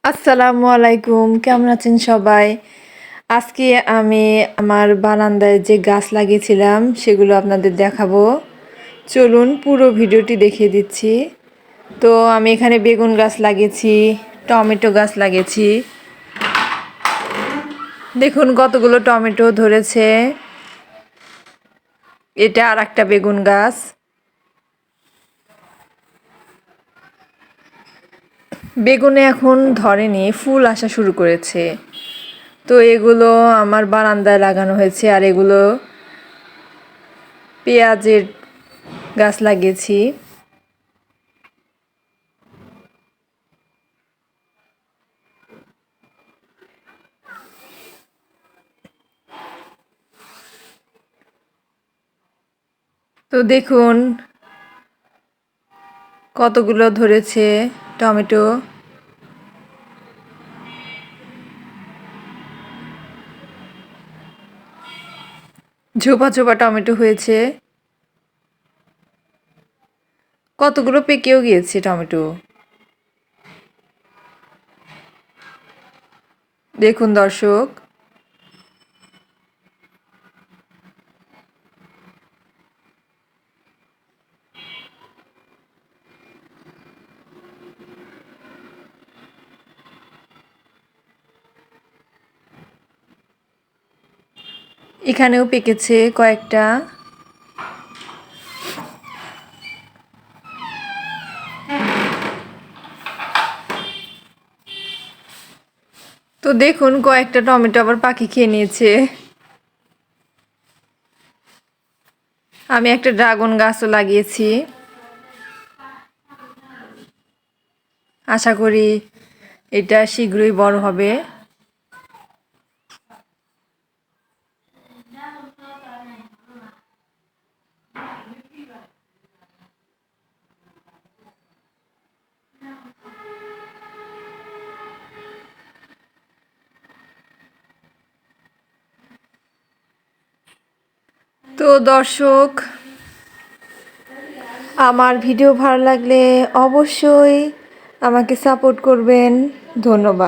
আসসালামু আলাইকুম, কেমন আছেন সবাই? আজকে আমি আমার বারান্দায় যে গাছ লাগিয়েছিলাম সেগুলো আপনাদের দেখাবো। চলুন পুরো ভিডিওটি দেখিয়ে দিচ্ছি। তো আমি এখানে বেগুন গাছ লাগিয়েছি, টমেটো গাছ লাগিয়েছি। দেখুন কতগুলো টমেটো ধরেছে। এটা আর একটা বেগুন গাছ। বেগুনে এখন ধরেনি, ফুল আসা শুরু করেছে। তো এগুলো আমার বারান্দায় লাগানো হয়েছে, আর এগুলো পেঁয়াজের গাছ লাগিয়েছি। তো দেখুন কতগুলো ধরেছে টমেটো। ঝোপা ঝোপা টমেটো হয়েছে, কতগুলো পেকেও গিয়েছে টমেটো। দেখুন দর্শক, এখানেও পেকেছে কয়েকটা। তো দেখুন কয়েকটা টমেটো আবার পাখি খেয়ে নিয়েছে। আমি একটা ড্রাগন গাছও লাগিয়েছি, আশা করি এটা শীঘ্রই বড় হবে। তো দর্শক, আমার ভিডিও ভালো লাগলে অবশ্যই আমাকে সাপোর্ট করবেন। ধন্যবাদ।